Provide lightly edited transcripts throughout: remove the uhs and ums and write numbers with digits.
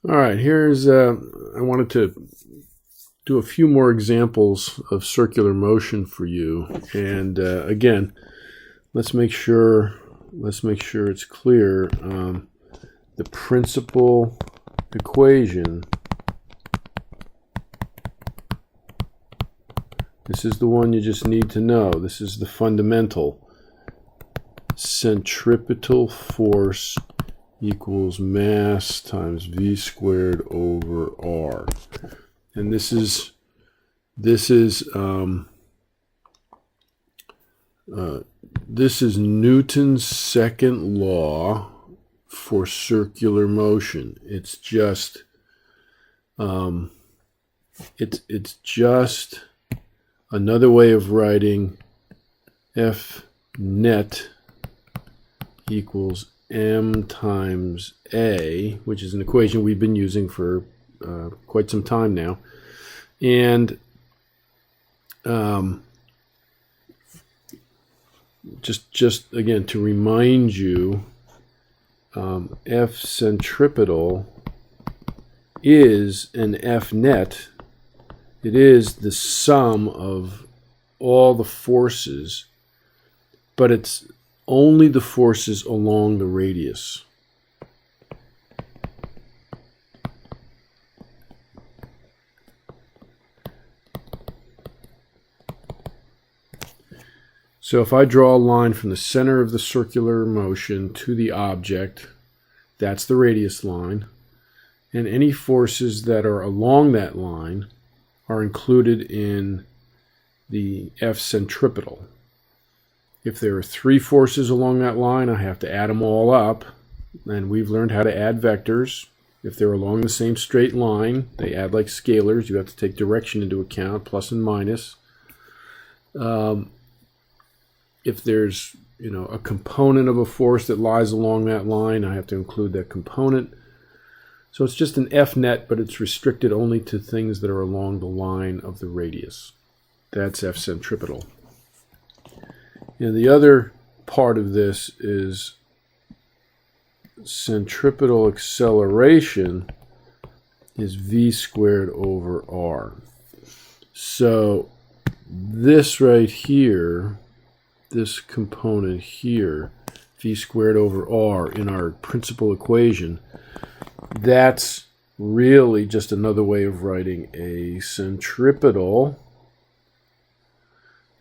All right, here's, I wanted to do a few more examples of circular motion for you. And again, let's make sure it's clear. The principal equation, this is the one you just need to know. This is the fundamental. Centripetal force equals mass times v squared over r, and this is Newton's second law for circular motion. It's just it's just another way of writing F net equals m times a, which is an equation we've been using for quite some time now. And just again to remind you, F centripetal is an F net. It is the sum of all the forces, but it's only the forces along the radius. So if I draw a line from the center of the circular motion to the object, that's the radius line, and any forces that are along that line are included in the F centripetal. If there are 3 forces along that line, I have to add them all up, and we've learned how to add vectors. If they're along the same straight line, they add like scalars. You have to take direction into account, plus and minus. If there's a component of a force that lies along that line, I have to include that component. So it's just an F net, but it's restricted only to things that are along the line of the radius. That's F centripetal. And the other part of this is centripetal acceleration is v squared over r. So this right here, this component here, v squared over r in our principal equation, that's really just another way of writing a centripetal.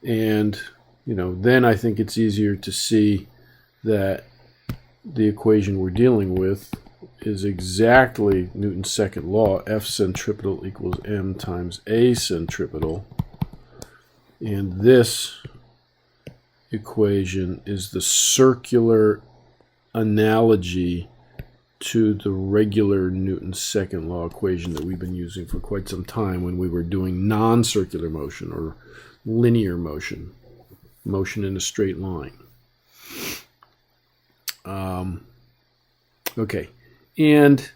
And then I think it's easier to see that the equation we're dealing with is exactly Newton's second law, F centripetal equals m times a centripetal. And this equation is the circular analogy to the regular Newton's second law equation that we've been using for quite some time when we were doing non-circular motion or linear motion. Motion in a straight line. Okay, and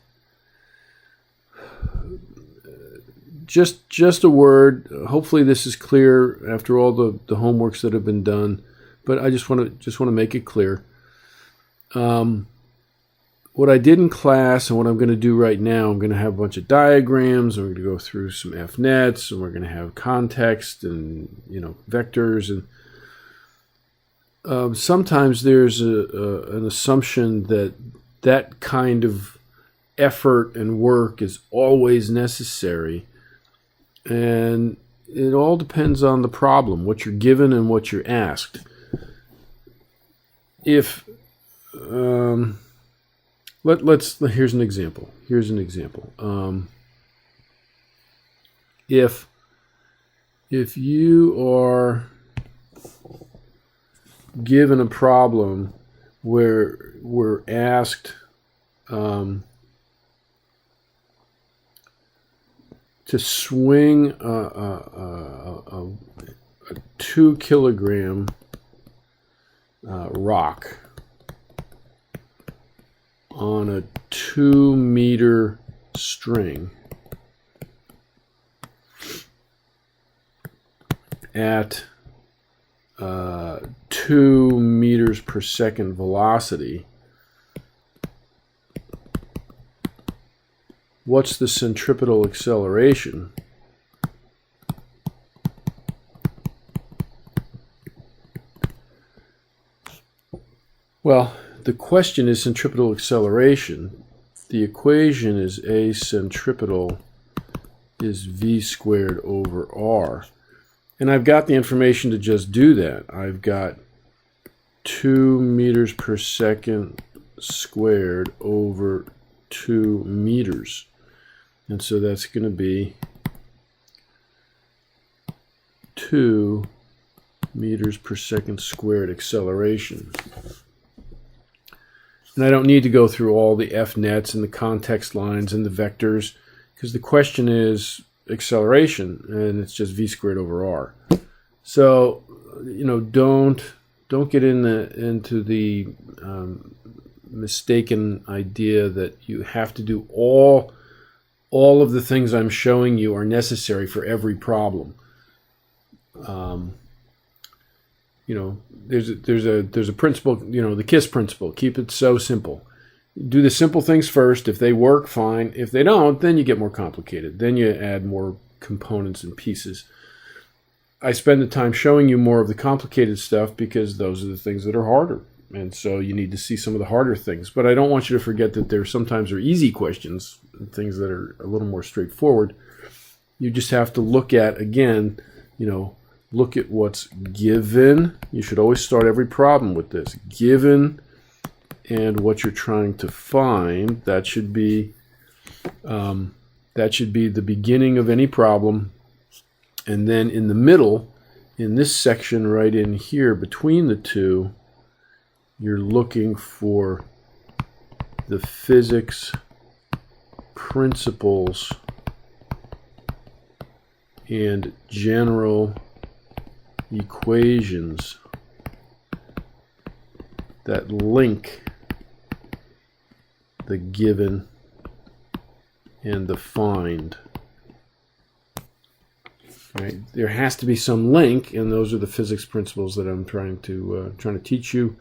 just a word. Hopefully, this is clear after all the homeworks that have been done. But I just want to make it clear. What I did in class and what I'm going to do right now, I'm going to have a bunch of diagrams. And we're going to go through some F nets, and we're going to have context and vectors and. Sometimes there's an assumption that kind of effort and work is always necessary, and it all depends on the problem, what you're given and what you're asked. If here's an example. If you are given a problem where we're asked to swing a 2 kilogram rock on a 2 meter string at 2 meters per second velocity, what's the centripetal acceleration? Well, the question is centripetal acceleration. The equation is A centripetal is v squared over r. And I've got the information to just do that. I've got 2 meters per second squared over 2 meters. And so that's going to be 2 meters per second squared acceleration. And I don't need to go through all the F nets and the context lines and the vectors, because the question is acceleration, and it's just v squared over r. So, you know, don't get into the mistaken idea that you have to do all of the things I'm showing you are necessary for every problem. You know, there's a principle, you know, the KISS principle. Keep it so simple. Do the simple things first. If they work, fine. If they don't, then you get more complicated. Then you add more components and pieces. I spend the time showing you more of the complicated stuff because those are the things that are harder. And so you need to see some of the harder things. But I don't want you to forget that there sometimes are easy questions, things that are a little more straightforward. You just have to look at, again, you know, look at what's given. You should always start every problem with this. Given and what you're trying to find. That should be the beginning of any problem. And then in the middle, in this section right in here between the two, you're looking for the physics principles and general equations that link the given and the find. Right? There has to be some link, and those are the physics principles that I'm trying to teach you.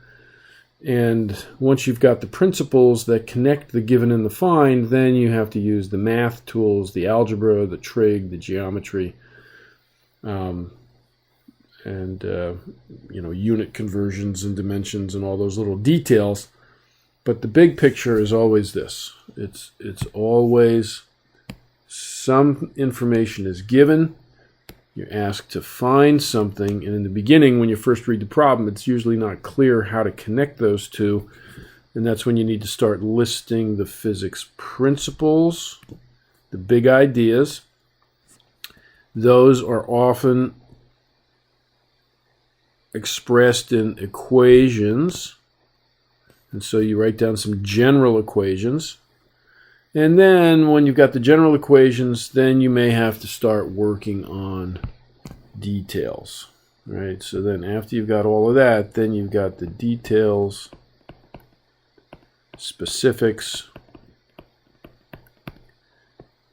And once you've got the principles that connect the given and the find, then you have to use the math tools, the algebra, the trig, the geometry, and you know, unit conversions and dimensions and all those little details. But the big picture is always this. It's always some information is given. You're asked to find something, and in the beginning, when you first read the problem, it's usually not clear how to connect those two, and that's when you need to start listing the physics principles, the big ideas. Those are often expressed in equations, and so you write down some general equations. And then when you've got the general equations, then you may have to start working on details, right? So then after you've got all of that, then you've got the details, specifics,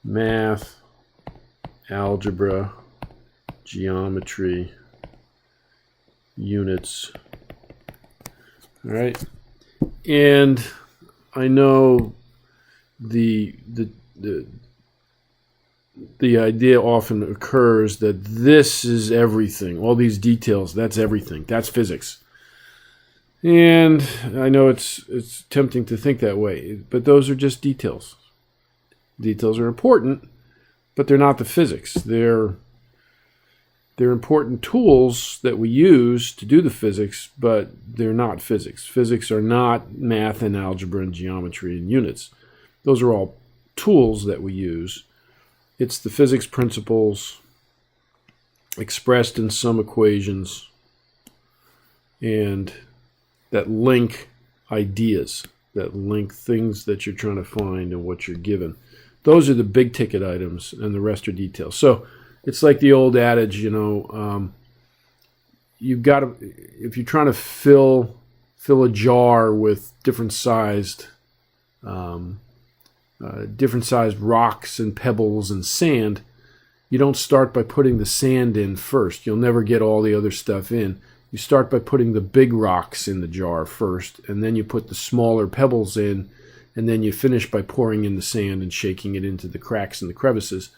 math, algebra, geometry, units. All right. And I know the idea often occurs that this is everything. All these details, that's everything. That's physics. And I know it's tempting to think that way, but those are just details. Details are important, but they're not the physics. They're important tools that we use to do the physics, but they're not physics. Physics are not math and algebra and geometry and units. Those are all tools that we use. It's the physics principles expressed in some equations and that link ideas, that link things that you're trying to find and what you're given. Those are the big ticket items, and the rest are details. So it's like the old adage, you know, you've got to, if you're trying to fill a jar with different sized rocks and pebbles and sand, you don't start by putting the sand in first. You'll never get all the other stuff in. You start by putting the big rocks in the jar first, and then you put the smaller pebbles in, and then you finish by pouring in the sand and shaking it into the cracks and the crevices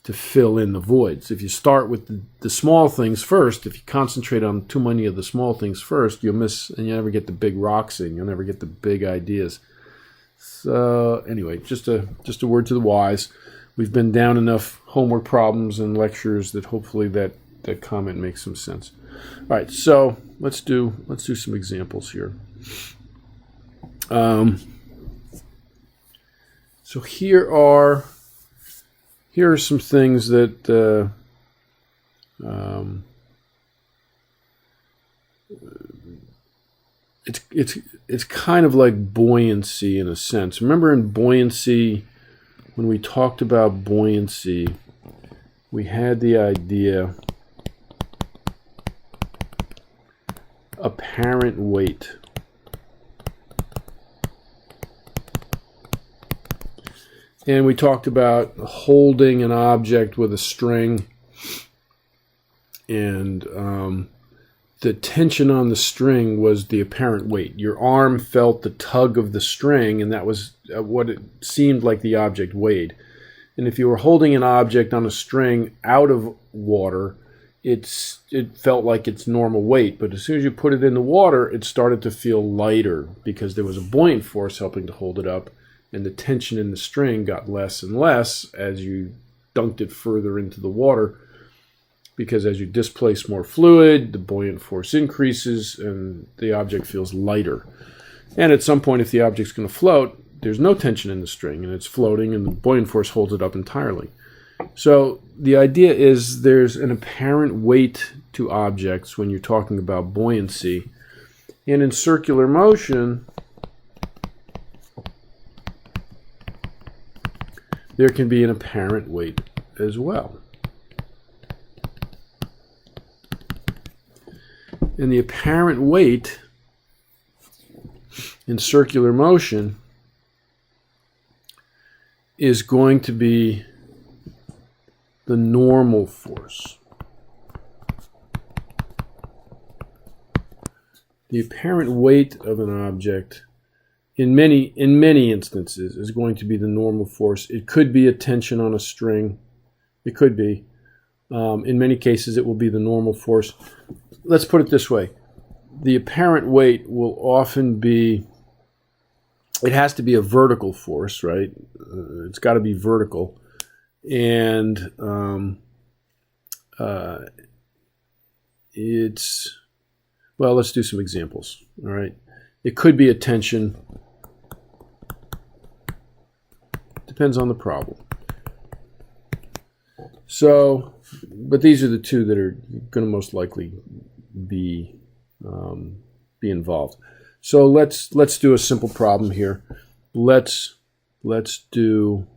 to fill in the voids. If you start with the small things first, if you concentrate on too many of the small things first, you'll miss, and you never get the big rocks in. You'll never get the big ideas. So anyway, just a word to the wise. We've been down enough homework problems and lectures that hopefully that comment makes some sense. All right, so let's do some examples here. So here are some things that it's kind of like buoyancy in a sense. Remember in buoyancy, when we talked about buoyancy, we had the idea apparent weight. And we talked about holding an object with a string, and the tension on the string was the apparent weight. Your arm felt the tug of the string, and that was what it seemed like the object weighed. And if you were holding an object on a string out of water, it felt like its normal weight. But as soon as you put it in the water, it started to feel lighter because there was a buoyant force helping to hold it up. And the tension in the string got less and less as you dunked it further into the water, because as you displace more fluid, the buoyant force increases and the object feels lighter. And at some point, if the object's going to float, there's no tension in the string and it's floating and the buoyant force holds it up entirely. So the idea is there's an apparent weight to objects when you're talking about buoyancy. And in circular motion, there can be an apparent weight as well. And the apparent weight in circular motion is going to be the normal force. The apparent weight of an object in many instances is going to be the normal force. It could be a tension on a string. It could be. In many cases, it will be the normal force. Let's put it this way. The apparent weight will often be, it has to be a vertical force, right? It's got to be vertical. And well, let's do some examples, all right? It could be a tension. Depends on the problem. So, but these are the two that are going to most likely be involved. So let's do a simple problem here. Let's do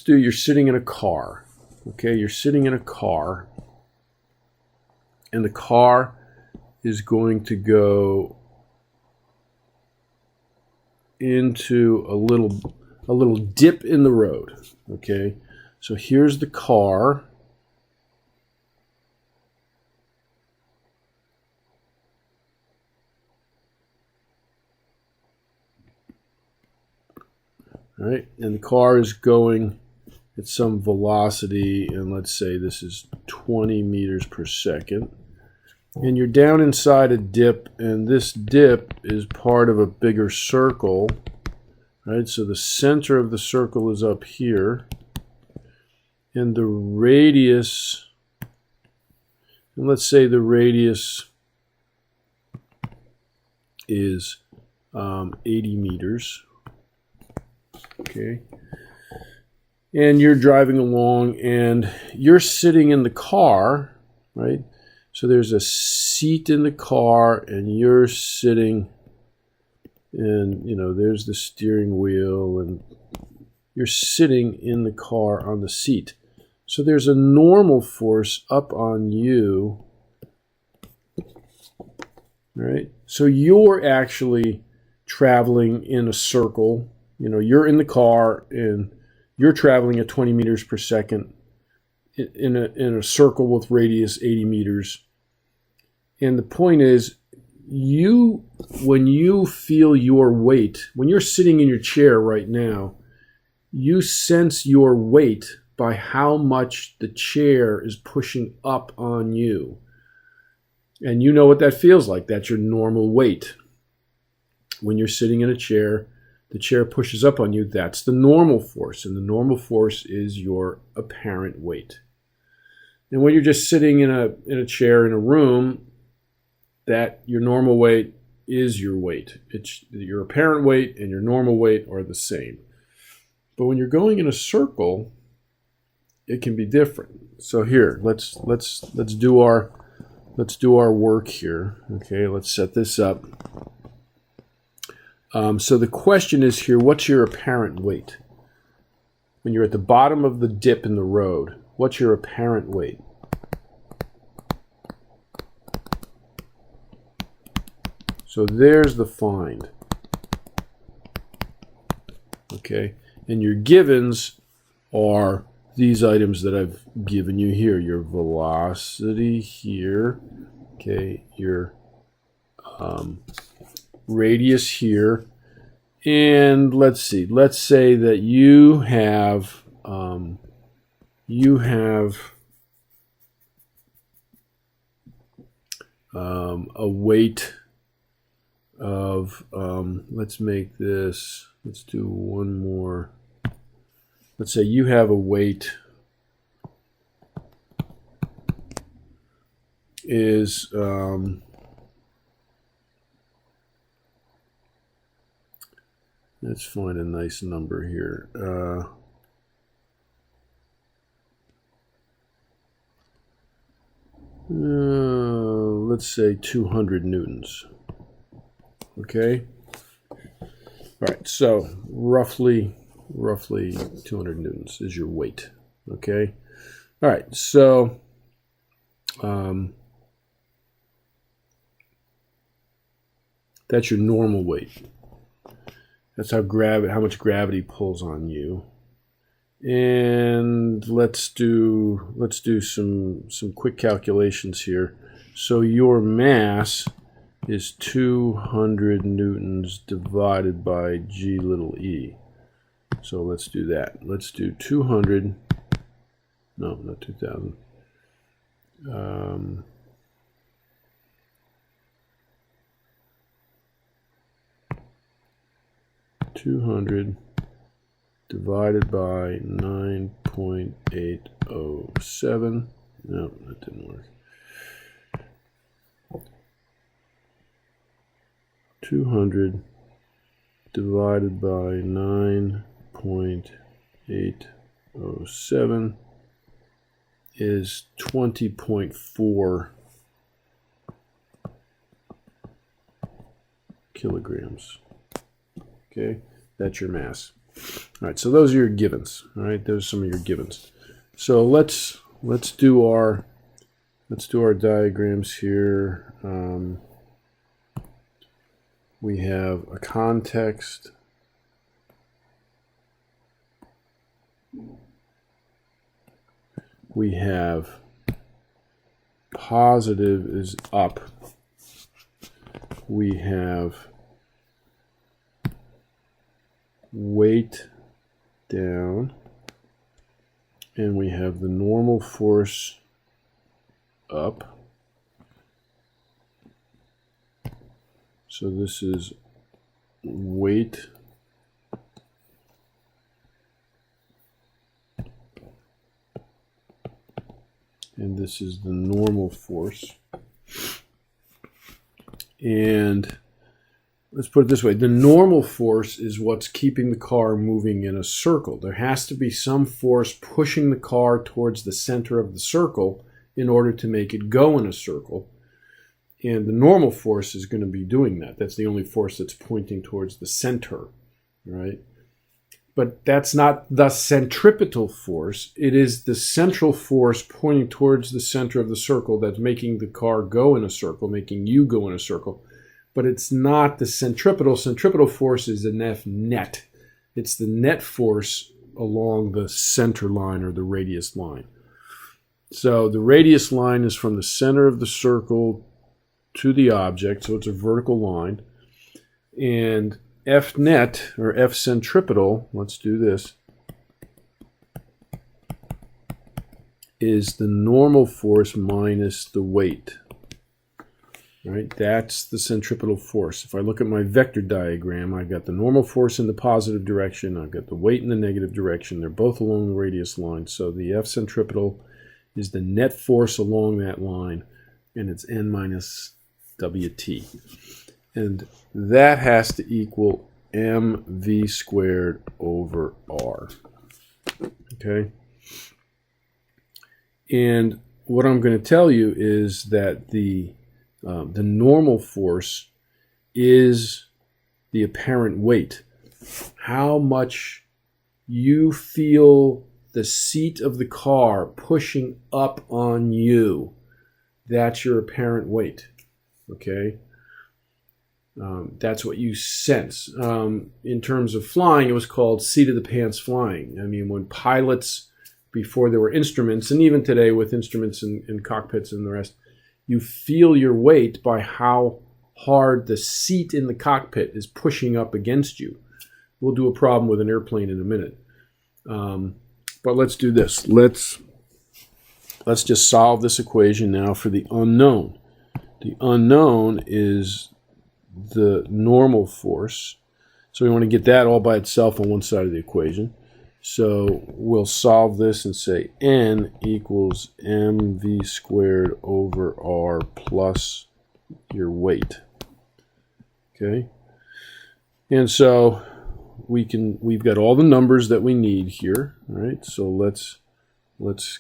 you're sitting in a car. Okay, you're sitting in a car, and the car is going to go into a little dip in the road. Okay, so here's the car. All right, and the car is going at some velocity, and let's say this is 20 meters per second. And you're down inside a dip, and this dip is part of a bigger circle, right? So the center of the circle is up here, and the radius, and let's say the radius is 80 meters, okay? And you're driving along, and you're sitting in the car, right? So there's a seat in the car, and you're sitting, and there's the steering wheel, and you're sitting in the car on the seat. So there's a normal force up on you, right? So you're actually traveling in a circle. You're in the car, and you're traveling at 20 meters per second in a circle with radius 80 meters. And the point is, when you feel your weight, when you're sitting in your chair right now, you sense your weight by how much the chair is pushing up on you. And you know what that feels like. That's your normal weight. When you're sitting in a chair, the chair pushes up on you. That's the normal force. And the normal force is your apparent weight. And when you're just sitting in a chair in a room, that your normal weight is your weight. It's your apparent weight and your normal weight are the same. But when you're going in a circle, it can be different. So here, let's do our work here. Okay, let's set this up. So the question is here, what's your apparent weight? When you're at the bottom of the dip in the road, what's your apparent weight? So there's the find. Okay, and your givens are these items that I've given you here. Your velocity here, okay, your radius here, and let's see. Let's say that you have a weight of let's make this. Let's do one more. Let's say you have a weight is let's find a nice number here. Let's say 200 newtons. Okay. All right. So roughly 200 newtons is your weight. Okay. All right. So that's your normal weight. That's how much gravity pulls on you. And let's do some quick calculations here. So your mass is 200 newtons divided by g little e. So let's do that. Let's do 200. No, not 2,000. 200 divided by 9.807. No, that didn't work. 200 divided by 9.807 is 20.4 kilograms. Okay, that's your mass. All right, so those are your givens. All right, those are some of your givens. So let's do our diagrams here. We have a context. We have positive is up. We have weight down, and we have the normal force up. So this is weight and this is the normal force. And let's put it this way. The normal force is what's keeping the car moving in a circle. There has to be some force pushing the car towards the center of the circle in order to make it go in a circle. And the normal force is going to be doing that. That's the only force that's pointing towards the center, right? But that's not the centripetal force. It is the central force pointing towards the center of the circle that's making the car go in a circle, making you go in a circle. But it's not the centripetal. Centripetal force is the net. It's the net force along the center line or the radius line. So the radius line is from the center of the circle to the object, so it's a vertical line. And F net, or F centripetal, let's do this, is the normal force minus the weight. Right? That's the centripetal force. If I look at my vector diagram, I've got the normal force in the positive direction, I've got the weight in the negative direction. They're both along the radius line. So the F centripetal is the net force along that line, and it's N minus WT. And that has to equal mv squared over r. Okay? And what I'm going to tell you is that the normal force is the apparent weight. How much you feel the seat of the car pushing up on you, that's your apparent weight. Okay? That's what you sense. In terms of flying, it was called seat of the pants flying. I mean, when pilots, before there were instruments, and even today with instruments in cockpits and the rest, you feel your weight by how hard the seat in the cockpit is pushing up against you. We'll do a problem with an airplane in a minute. But let's do this. Let's just solve this equation now for the unknown. The unknown is the normal force. So we want to get that all by itself on one side of the equation. So we'll solve this and say n equals mv squared over r plus your weight. Okay? And so we've got all the numbers that we need here, right? So let's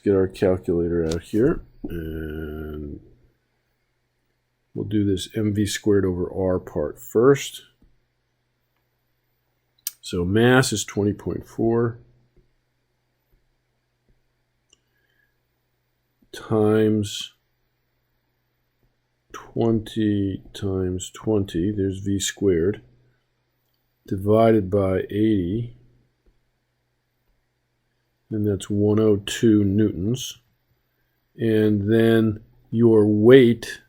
get our calculator out here, and we'll do this mv squared over r part first. So mass is 20.4 times 20 times 20, there's v squared, divided by 80, and that's 102 newtons. And then your weight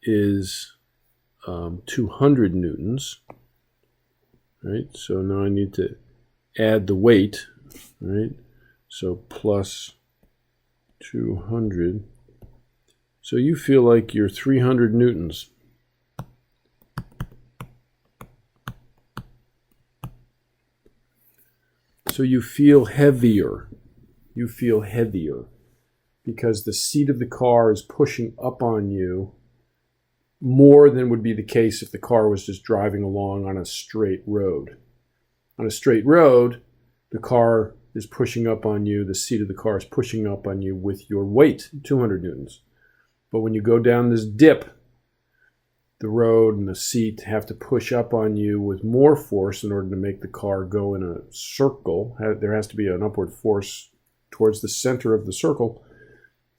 is 200 newtons, right? So now I need to add the weight, right? So plus 200. So you feel like you're 300 newtons. So you feel heavier. You feel heavier because the seat of the car is pushing up on you more than would be the case if the car was just driving along on a straight road. On a straight road, the car is pushing up on you, the seat of the car is pushing up on you with your weight, 200 newtons. But when you go down this dip, the road and the seat have to push up on you with more force in order to make the car go in a circle. There has to be an upward force towards the center of the circle,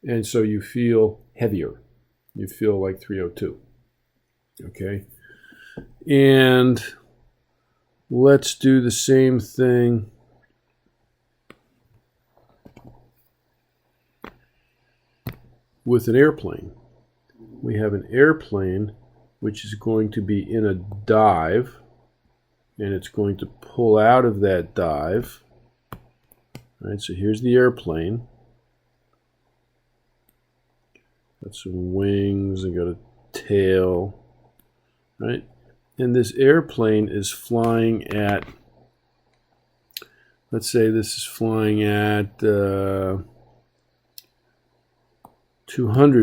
and so you feel heavier. You feel like 302. Okay? And let's do the same thing with an airplane. We have an airplane which is going to be in a dive, and it's going to pull out of that dive. All right, so here's the airplane. Got some wings and got a tail, right? And this airplane is flying at, let's say this is flying at 200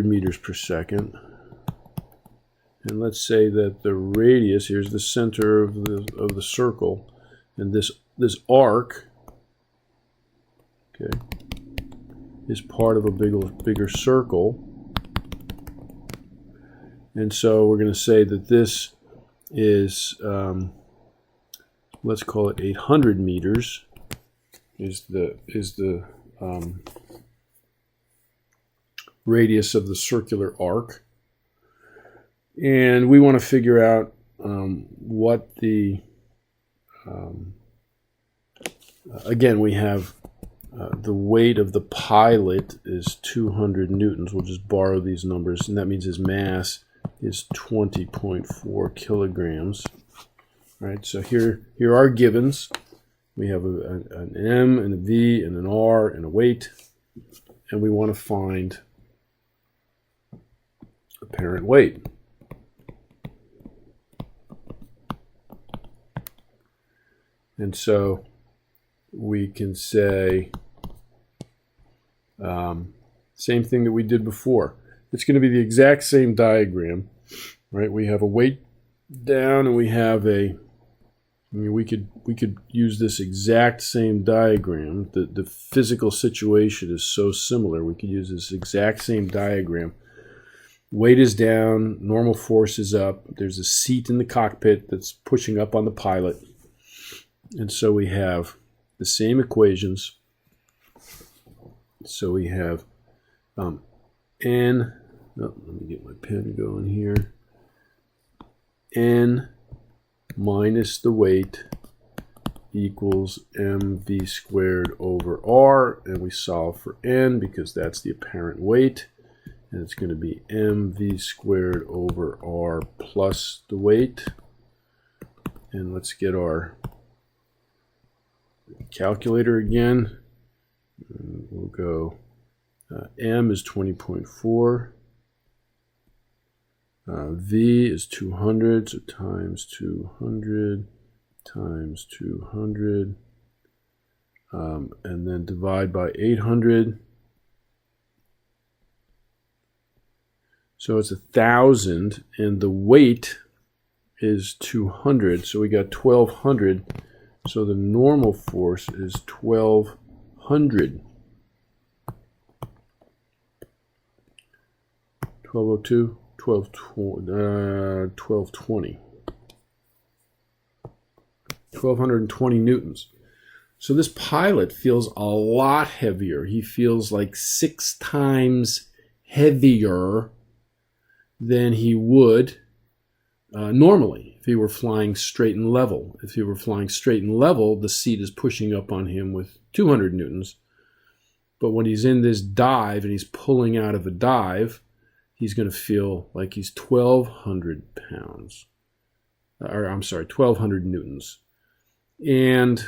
meters per second. And let's say that the radius, here's the center of the circle, and this arc, okay, is part of a bigger circle. And so we're going to say that this is, let's call it 800 meters, is the radius of the circular arc. And we want to figure out what the, again, we have the weight of the pilot is 200 newtons. We'll just borrow these numbers, and that means his mass is 20.4 kilograms. All right, so here are our givens. We have an M and a V and an R and a weight, and we want to find apparent weight. And so we can say same thing that we did before. It's going to be the exact same diagram, right? We have a weight down, and we have we could use this exact same diagram. The physical situation is so similar. We could use this exact same diagram. Weight is down, normal force is up. There's a seat in the cockpit that's pushing up on the pilot. And so we have the same equations. So we have N, let me get my pen going here. N minus the weight equals mv squared over r, and we solve for N because that's the apparent weight, and it's going to be mv squared over r plus the weight. And let's get our calculator again. We'll go M is 20.4, V is 200, so times 200 times 200, and then divide by 800. So it's 1,000, and the weight is 200, so we got 1,200. So the normal force is 1,200. 1202, 1220. 1,220 newtons. So this pilot feels a lot heavier. He feels like 6 times heavier than he would normally if he were flying straight and level. If he were flying straight and level, the seat is pushing up on him with 200 newtons. But when he's in this dive and he's pulling out of a dive, he's going to feel like he's 1,200 pounds. Or I'm sorry, 1,200 newtons. And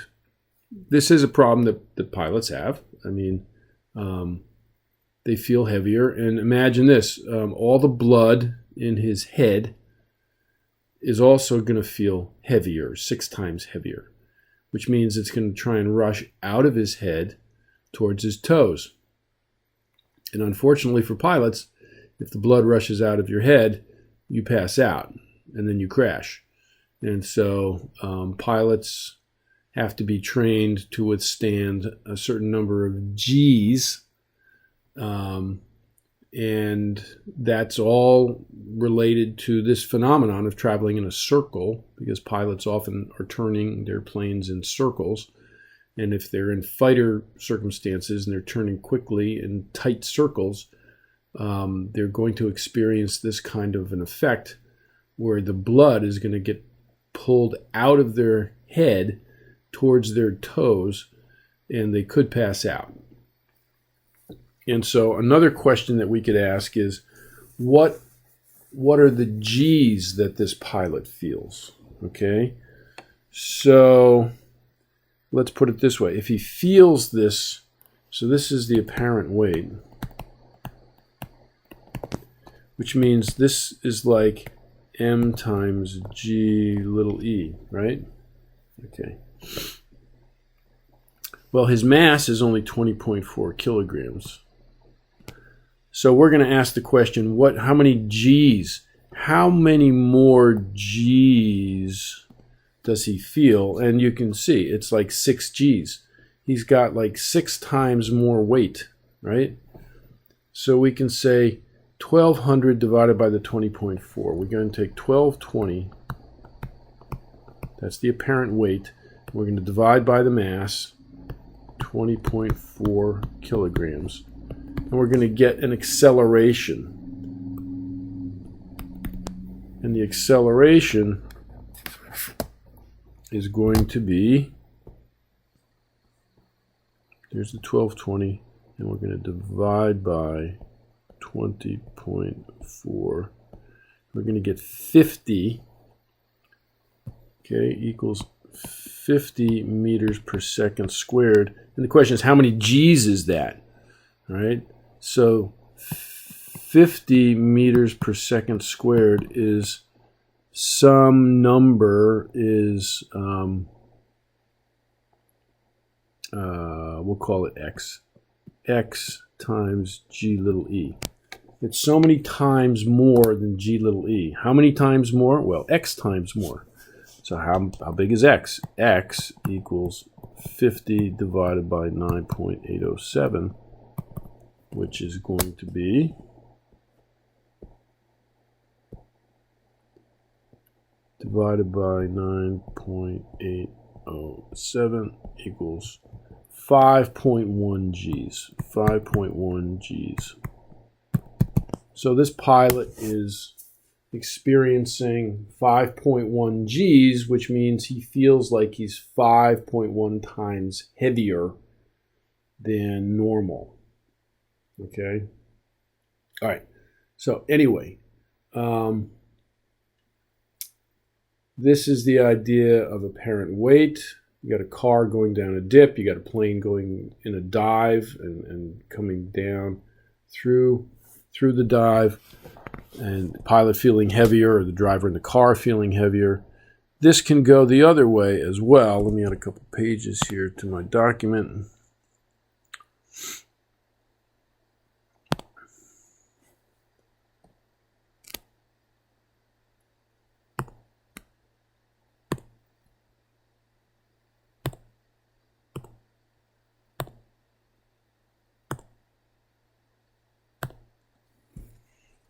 this is a problem that pilots have. I mean, they feel heavier. And imagine this, all the blood in his head is also going to feel heavier, 6 times heavier, which means it's going to try and rush out of his head towards his toes. And unfortunately for pilots, if the blood rushes out of your head, you pass out and then you crash. And so pilots have to be trained to withstand a certain number of G's, and that's all related to this phenomenon of traveling in a circle, because pilots often are turning their planes in circles. And if they're in fighter circumstances and they're turning quickly in tight circles, they're going to experience this kind of an effect where the blood is going to get pulled out of their head towards their toes, and they could pass out. And so another question that we could ask is, what are the G's that this pilot feels? Okay, so let's put it this way. If he feels this, so this is the apparent weight, which means this is like M times G little e, right? Okay. Well, his mass is only 20.4 kilograms. So we're going to ask the question, how many G's, how many more G's does he feel? And you can see it's like 6 G's. He's got like 6 times more weight, right? So we can say 1,200 divided by the 20.4. We're going to take 1,220. That's the apparent weight. We're going to divide by the mass, 20.4 kilograms. And we're going to get an acceleration. And the acceleration is going to be, there's the 1,220, and we're going to divide by 20.4. we're going to get 50, okay, equals 50 meters per second squared. And the question is, how many G's is that? All right, so 50 meters per second squared is some number is, we'll call it x. X times g little e. It's so many times more than g little e. How many times more? Well, x times more. So how big is x? X equals 50 divided by 9.807, which is going to be divided by 9.807 equals 5.1 Gs. 5.1 Gs. So this pilot is experiencing 5.1 Gs, which means he feels like he's 5.1 times heavier than normal. Okay? All right. So anyway, this is the idea of apparent weight. You got a car going down a dip. You got a plane going in a dive and coming down through the dive, and the pilot feeling heavier or the driver in the car feeling heavier. This can go the other way as well. Let me add a couple pages here to my document.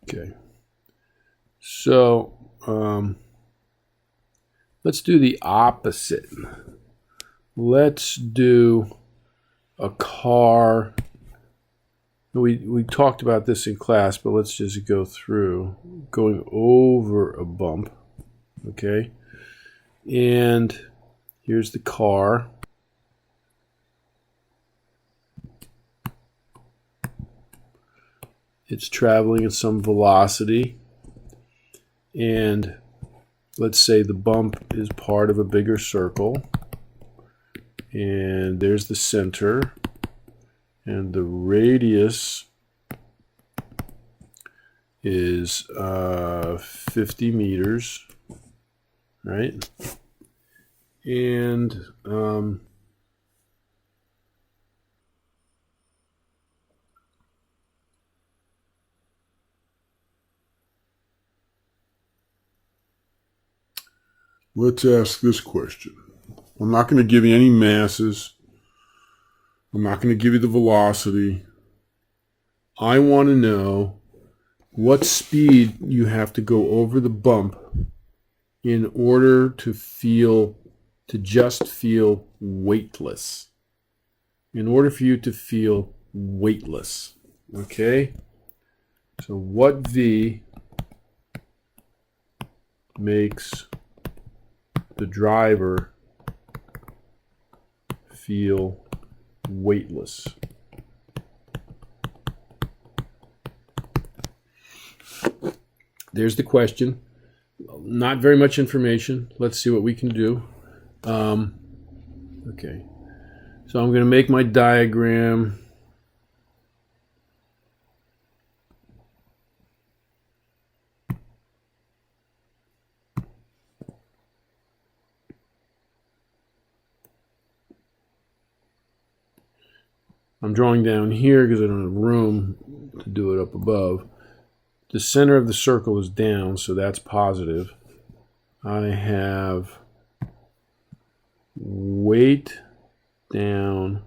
Okay, so let's do the opposite. Let's do a car. We talked about this in class, but let's just go through going over a bump. Okay, and here's the car. It's traveling at some velocity, and let's say the bump is part of a bigger circle, and there's the center, and the radius is 50 meters, right? And let's ask this question. I'm not going to give you any masses. I'm not going to give you the velocity. I want to know what speed you have to go over the bump in order to just feel weightless. In order for you to feel weightless. Okay? So what V makes the driver feel weightless? There's the question. Not very much information. Let's see what we can do. Okay. So I'm going to make my diagram. I'm drawing down here because I don't have room to do it up above. The center of the circle is down, so that's positive. I have weight down.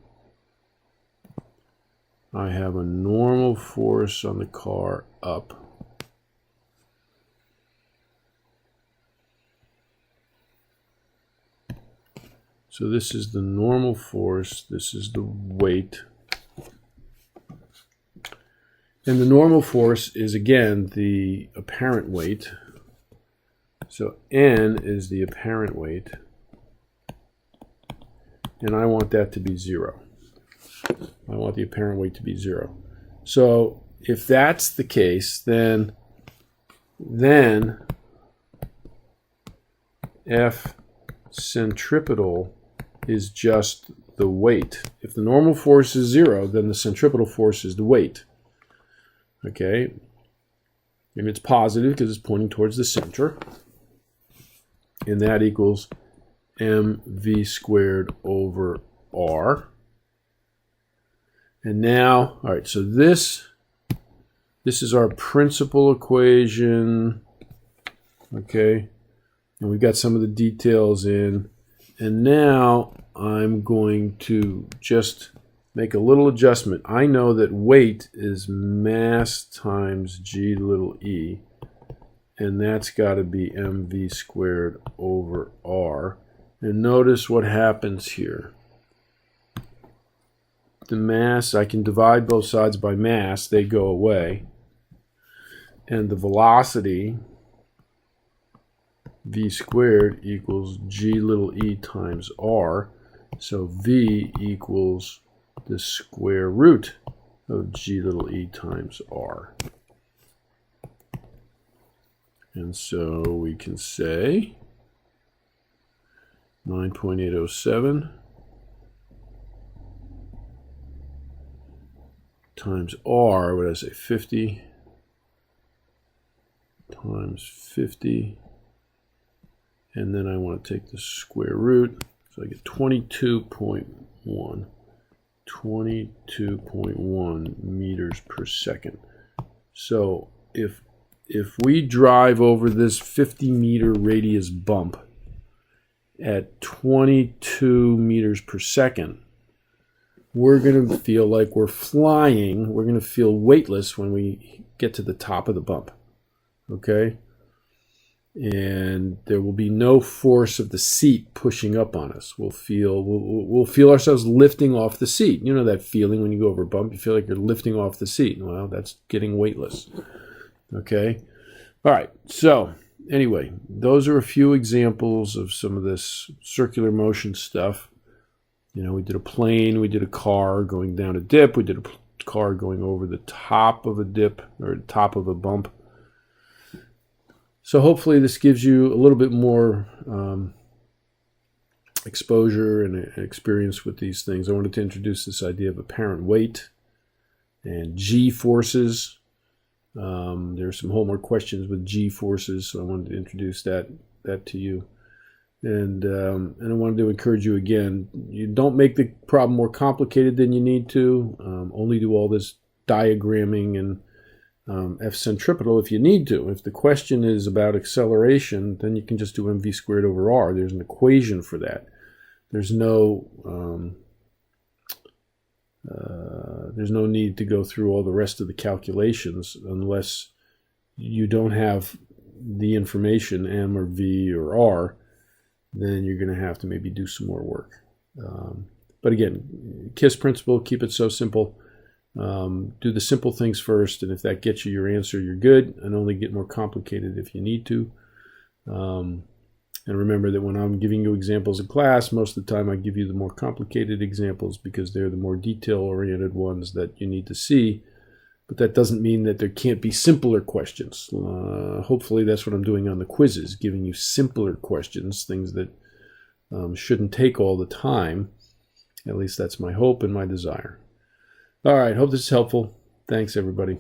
I have a normal force on the car up. So this is the normal force, this is the weight. And the normal force is, again, the apparent weight. So N is the apparent weight. And I want that to be 0. I want the apparent weight to be 0. So if that's the case, then then F centripetal is just the weight. If the normal force is 0, then the centripetal force is the weight. Okay? And it's positive because it's pointing towards the center. And that equals mv squared over r. And now, all right, so this is our principal equation. Okay? And we've got some of the details in. And now I'm going to just make a little adjustment. I know that weight is mass times g little e, and that's got to be mv squared over r. And notice what happens here. The mass, I can divide both sides by mass, they go away. And the velocity, v squared equals g little e times r. So v equals the square root of g little e times r. And so we can say 9.807 times r, what did I say, 50 times 50. And then I want to take the square root, so I get 22.1. 22.1 meters per second. So if we drive over this 50-meter radius bump at 22 meters per second, we're going to feel like we're flying. We're going to feel weightless when we get to the top of the bump. Okay? And there will be no force of the seat pushing up on us. We'll feel ourselves lifting off the seat. You know that feeling when you go over a bump, you feel like you're lifting off the seat. Well, that's getting weightless. Okay? All right. So, anyway, those are a few examples of some of this circular motion stuff. You know, we did a plane, we did a car going down a dip, we did a car going over the top of a dip or the top of a bump. So hopefully this gives you a little bit more exposure and experience with these things. I wanted to introduce this idea of apparent weight and G forces. There's some homework questions with G forces, so I wanted to introduce that to you. And I wanted to encourage you again, you don't make the problem more complicated than you need to. Only do all this diagramming and F centripetal if you need to. If the question is about acceleration, then you can just do mv squared over r. There's an equation for that. There's no need to go through all the rest of the calculations unless you don't have the information, m or v or r. Then you're going to have to maybe do some more work. But again, KISS principle, keep it so simple. Do the simple things first, and if that gets you your answer, you're good, and only get more complicated if you need to. And remember that when I'm giving you examples in class, most of the time I give you the more complicated examples because they're the more detail-oriented ones that you need to see. But that doesn't mean that there can't be simpler questions. Hopefully that's what I'm doing on the quizzes, giving you simpler questions, things that shouldn't take all the time. At least that's my hope and my desire. All right, hope this is helpful. Thanks, everybody.